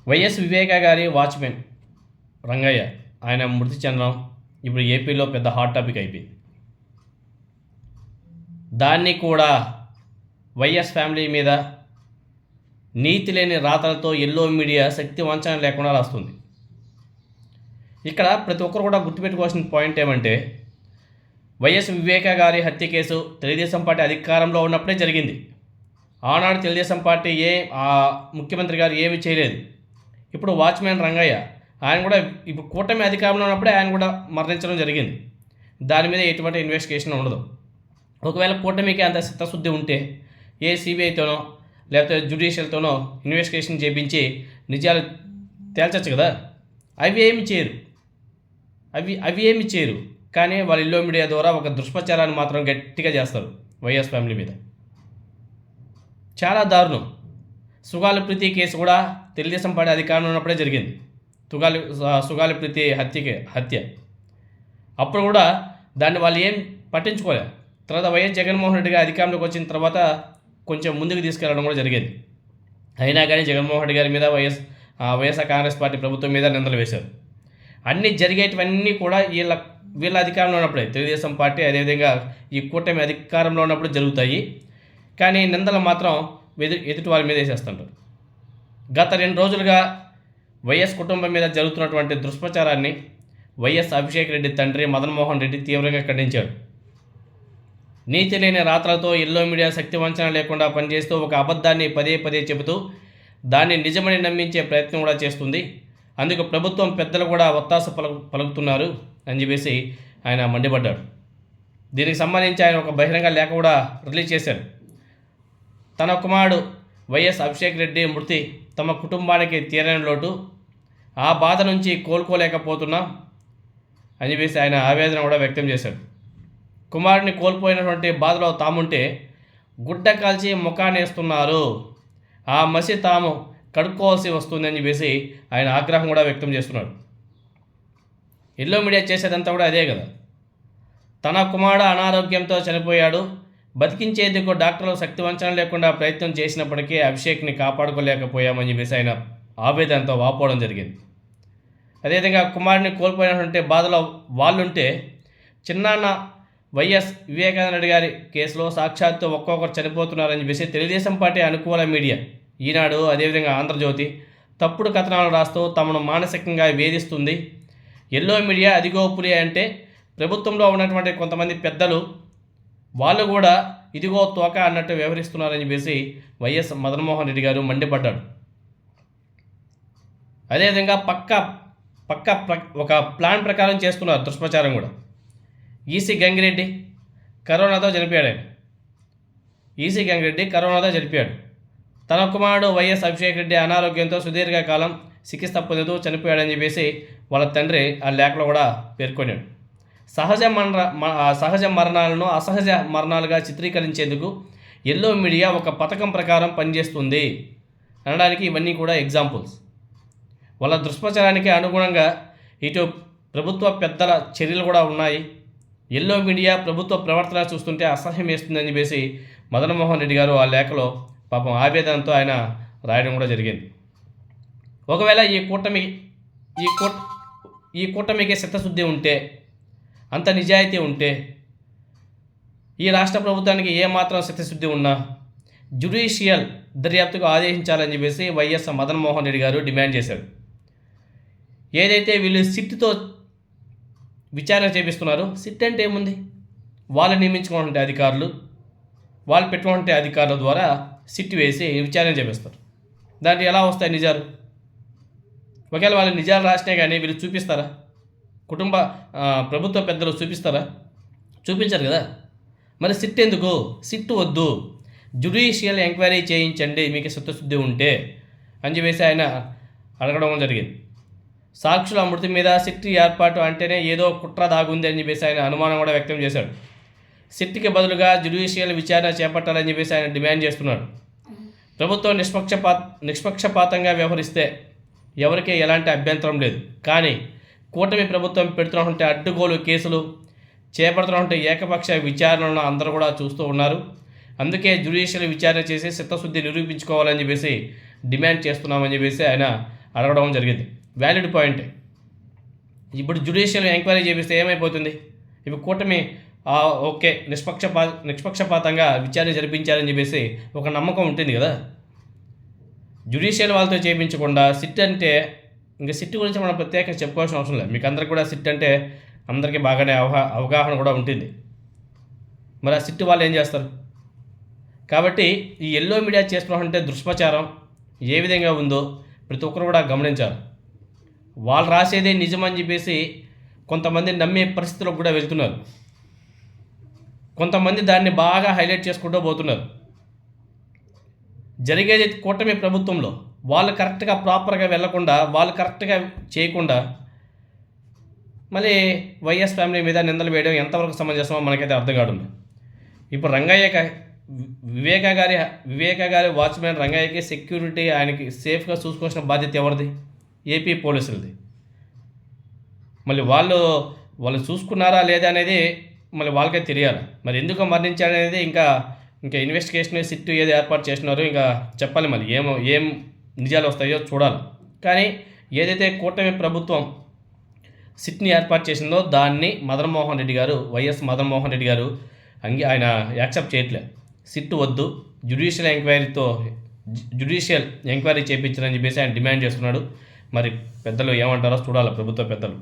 YS వివేక గారి watchman Rangayya ఆయన మృతి చెందడం ఇప్పుడు ఏపీలో పెద్ద హాట్ టాపిక్ అయిపోయింది. దాన్ని కూడా వైఎస్ ఫ్యామిలీ మీద నీతి లేని రాతలతో ఎల్లో మీడియా శక్తి వంచన లేకుండా రాస్తుంది. ఇక్కడ ప్రతి ఒక్కరు కూడా గుర్తుపెట్టుకోవాల్సిన పాయింట్ ఏమంటే, వైఎస్ వివేక గారి హత్య కేసు తెలుగుదేశం పార్టీ అధికారంలో ఉన్నప్పుడే జరిగింది. ఆనాడు తెలుగుదేశం పార్టీ ముఖ్యమంత్రి గారు ఏమీ చేయలేదు. ఇప్పుడు వాచ్మెన్ రంగయ్య ఆయన కూడా ఇప్పుడు కూటమి అధికారంలో ఉన్నప్పుడే ఆయన కూడా మరణించడం జరిగింది. దాని మీద ఎటువంటి ఇన్వెస్టిగేషన్ ఉండదు. ఒకవేళ కూటమికి అంత చిత్తశుద్ధి ఉంటే సిబిఐతోనో లేకపోతే జ్యుడిషియల్తోనో ఇన్వెస్టిగేషన్ చేయించి నిజాలు తేల్చచ్చు కదా. అవి ఏమి చేయరు. కానీ వాళ్ళ ఎల్లో మీడియా ద్వారా ఒక దుష్ప్రచారాన్ని మాత్రం గట్టిగా చేస్తారు వైఎస్ ఫ్యామిలీ మీద. చాలా దారుణం. సుగాలి ప్రీతి కేసు కూడా తెలుగుదేశం పార్టీ అధికారంలో ఉన్నప్పుడే జరిగింది. సుగాలి ప్రీతి హత్య అప్పుడు కూడా దాన్ని వాళ్ళు ఏం పట్టించుకోలేదు. తర్వాత వైఎస్ జగన్మోహన్ రెడ్డి గారి అధికారంలోకి వచ్చిన తర్వాత కొంచెం ముందుకు తీసుకెళ్ళడం కూడా జరిగింది. అయినా కానీ జగన్మోహన్ రెడ్డి గారి మీద వైఎస్ఆర్ కాంగ్రెస్ పార్టీ ప్రభుత్వం మీద నిందలు వేశారు. అన్నీ జరిగేటివన్నీ కూడా వీళ్ళ అధికారంలో ఉన్నప్పుడే, తెలుగుదేశం పార్టీ అదేవిధంగా ఈ కూటమి అధికారంలో ఉన్నప్పుడు జరుగుతాయి. కానీ నిందలు మాత్రం ఎదుటి వారి మీద వేసేస్తుంటారు. గత 2 రోజులుగా వైఎస్ కుటుంబం మీద జరుగుతున్నటువంటి దుష్ప్రచారాన్ని వైఎస్ అభిషేక్ రెడ్డి తండ్రి మదన్మోహన్ రెడ్డి తీవ్రంగా ఖండించాడు. నీతి లేని రాత్రలతో ఎల్లో మీడియా శక్తి వంచన లేకుండా పనిచేస్తూ ఒక అబద్ధాన్ని పదే పదే చెబుతూ దాన్ని నిజమని నమ్మించే ప్రయత్నం కూడా చేస్తుంది. అందుకు ప్రభుత్వం పెద్దలు కూడా ఒత్తాస పలుకుతున్నారు అని చెప్పేసి ఆయన మండిపడ్డాడు. దీనికి సంబంధించి ఆయన ఒక బహిరంగ లేఖ కూడా రిలీజ్ చేశాడు. తన కుమారుడు వైఎస్ అభిషేక్ రెడ్డి మృతి తమ కుటుంబానికి తీరని లోటు, ఆ బాధ నుంచి కోలుకోలేకపోతున్నాం అని చెప్పేసి ఆయన ఆవేదన కూడా వ్యక్తం చేశాడు. కుమారుడిని కోల్పోయినటువంటి బాధలో తాముంటే గుడ్డ కాల్చి ముఖాన్ని వేస్తున్నారు, ఆ మసి తాము కడుక్కోవాల్సి వస్తుందని చెప్పేసి ఆయన ఆగ్రహం కూడా వ్యక్తం చేస్తున్నాడు. ఎల్లో మీడియా చేసేదంతా కూడా అదే కదా. తన కుమారుడు అనారోగ్యంతో చనిపోయాడు, బతికించేందుకు డాక్టర్లు శక్తి వంచన లేకుండా ప్రయత్నం చేసినప్పటికీ అభిషేక్ని కాపాడుకోలేకపోయామని చెప్పేసి ఆయన ఆవేదనతో వాపోవడం జరిగింది. అదేవిధంగా కుమారుడిని కోల్పోయినటువంటి బాధలో వాళ్ళుంటే చిన్నాన్న వైఎస్ వివేకానంద రెడ్డి గారి కేసులో సాక్షాత్తు ఒక్కొక్కరు చనిపోతున్నారని చెప్పేసి తెలుగుదేశం పార్టీ అనుకూల మీడియా ఈనాడు అదేవిధంగా ఆంధ్రజ్యోతి తప్పుడు కథనాలు రాస్తూ తమను మానసికంగా వేధిస్తుంది. ఎల్లో మీడియా అదిగో పులి అంటే ప్రభుత్వంలో ఉన్నటువంటి కొంతమంది పెద్దలు వాళ్ళు కూడా ఇదిగో తోక అన్నట్టు వ్యవహరిస్తున్నారని చెప్పేసి వైఎస్ మదన్మోహన్ రెడ్డి గారు మండిపడ్డాడు. అదేవిధంగా పక్క ఒక ప్లాన్ ప్రకారం చేస్తున్నారు దుష్ప్రచారం కూడా. ఈసీ గంగిరెడ్డి కరోనాతో చనిపోయాడు. తన కుమారుడు వైఎస్ అభిషేక్ రెడ్డి అనారోగ్యంతో సుదీర్ఘకాలం చికిత్స పొందుతూ చనిపోయాడని చెప్పేసి వాళ్ళ తండ్రి ఆ లేఖలో కూడా పేర్కొన్నాడు. సహజ మరణాలను అసహజ మరణాలుగా చిత్రీకరించేందుకు ఎల్లో మీడియా ఒక పథకం ప్రకారం పనిచేస్తుంది అనడానికి ఇవన్నీ కూడా ఎగ్జాంపుల్స్. వాళ్ళ దుష్ప్రచారానికి అనుగుణంగా ఇటు ప్రభుత్వ పెద్దల చర్యలు కూడా ఉన్నాయి. ఎల్లో మీడియా ప్రభుత్వ ప్రవర్తన చూస్తుంటే అసహ్యం వేస్తుందని చెప్పేసి మదన్మోహన్ రెడ్డి గారు ఆ లేఖలో పాపం ఆవేదనతో ఆయన రాయడం కూడా జరిగింది. ఒకవేళ ఈ కూటమికి చిత్తశుద్ధి ఉంటే, అంత నిజాయితీ ఉంటే, ఈ రాష్ట్ర ప్రభుత్వానికి ఏమాత్రం చిత్తశుద్ధి ఉన్నా జ్యుడిషియల్ దర్యాప్తుకు ఆదేశించాలని చెప్పేసి వైఎస్ మదన్మోహన్ రెడ్డి గారు డిమాండ్ చేశారు. ఏదైతే వీళ్ళు సిట్తో విచారణ చేపిస్తున్నారు, సిట్ అంటే ఏముంది, వాళ్ళు నియమించుకున్నటువంటి అధికారులు, వాళ్ళు పెట్టుకున్నటువంటి అధికారుల ద్వారా సిట్ వేసి విచారణ చేపిస్తారు. దాంట్లో ఎలా వస్తాయి నిజాలు? ఒకవేళ వాళ్ళు నిజాలు రాసినా కానీ వీళ్ళు చూపిస్తారా? ప్రభుత్వ పెద్దలు చూపిస్తారా? చూపించారు కదా. మరి సిట్ ఎందుకు? సిట్ వద్దు, జ్యుడిషియల్ ఎంక్వైరీ చేయించండి మీకు చిత్తశుద్ధి ఉంటే అని చెప్పేసి ఆయన అడగడం జరిగింది. సాక్షుల మృతి మీద సిట్ ఏర్పాటు అంటేనే ఏదో కుట్ర దాగుంది అని చెప్పేసి ఆయన అనుమానం కూడా వ్యక్తం చేశాడు. సిట్కి బదులుగా జ్యుడిషియల్ విచారణ చేపట్టాలని చెప్పేసి ఆయన డిమాండ్ చేస్తున్నాడు. ప్రభుత్వం నిష్పక్షపాతంగా వ్యవహరిస్తే ఎవరికీ ఎలాంటి అభ్యంతరం లేదు. కానీ కూటమి ప్రభుత్వం పెడుతున్నటువంటి అడ్డుగోలు కేసులు చేపడుతున్నటువంటి ఏకపక్ష విచారణలను అందరూ కూడా చూస్తూ ఉన్నారు. అందుకే జ్యుడిషియల్ విచారణ చేసి చిత్తశుద్ధి నిరూపించుకోవాలని చెప్పేసి డిమాండ్ చేస్తున్నామని చెప్పేసి ఆయన అడగడం జరిగింది. వ్యాలిడ్ పాయింటే. ఇప్పుడు జ్యుడిషియల్ ఎంక్వైరీ చేపిస్తే ఏమైపోతుంది? ఇప్పుడు కూటమి ఓకే నిష్పక్షపాతంగా విచారణ జరిపించారని చెప్పేసి ఒక నమ్మకం ఉంటుంది కదా. జ్యుడిషియల్ వాళ్ళతో చేయించకుండా సిట్ అంటే ఇంకా సిట్ గురించి మనం ప్రత్యేకంగా చెప్పుకోవాల్సిన అవసరం లేదు. మీకు అందరికి కూడా సిట్ అంటే అందరికీ బాగానే అవగాహన కూడా ఉంటుంది. మరి ఆ సిట్ వాళ్ళు ఏం చేస్తారు? కాబట్టి ఈ ఎల్లో మీడియా చేస్తున్నారంటే దుష్ప్రచారం ఏ విధంగా ఉందో ప్రతి ఒక్కరు కూడా గమనించాలి. వాళ్ళు రాసేదే నిజమని చెప్పేసి కొంతమంది నమ్మే పరిస్థితులకు కూడా వెళ్తున్నారు. కొంతమంది దాన్ని బాగా హైలైట్ చేసుకుంటూ పోతున్నారు. జరిగేది కూటమి ప్రభుత్వంలో వాళ్ళు కరెక్ట్గా ప్రాపర్గా వెళ్లకుండా, వాళ్ళు కరెక్ట్గా చేయకుండా మళ్ళీ వైఎస్ ఫ్యామిలీ మీద నిందలు వేయడం ఎంతవరకు సమంజసమో మనకైతే అర్థం కాదు. ఇప్పుడు వివేక గారి వాచ్మెన్ రంగయ్యకి సెక్యూరిటీ ఆయనకి సేఫ్గా చూసుకోవాల్సిన బాధ్యత ఎవరిది? ఏపీ పోలీసులది. మళ్ళీ వాళ్ళు చూసుకున్నారా లేదా అనేది మళ్ళీ వాళ్ళకే తెలియాలి. మరి ఎందుకు మరణించాడనేది ఇంకా ఇన్వెస్టిగేషన్ సిట్ ఏది ఏర్పాటు చేసినారో ఇంకా చెప్పాలి. మళ్ళీ ఏం నిజాలు వస్తాయో చూడాలి. కానీ ఏదైతే కూటమి ప్రభుత్వం సిట్ని ఏర్పాటు చేసిందో దాన్ని వైఎస్ మదన్మోహన్ రెడ్డి గారు ఆయన యాక్సెప్ట్ చేయట్లేదు. సిట్ వద్దు, జ్యుడిషియల్ ఎంక్వైరీ చేయించాలని చెప్పేసి ఆయన డిమాండ్ చేస్తున్నాడు. మరి పెద్దలు ఏమంటారో చూడాలి, ప్రభుత్వ పెద్దలు.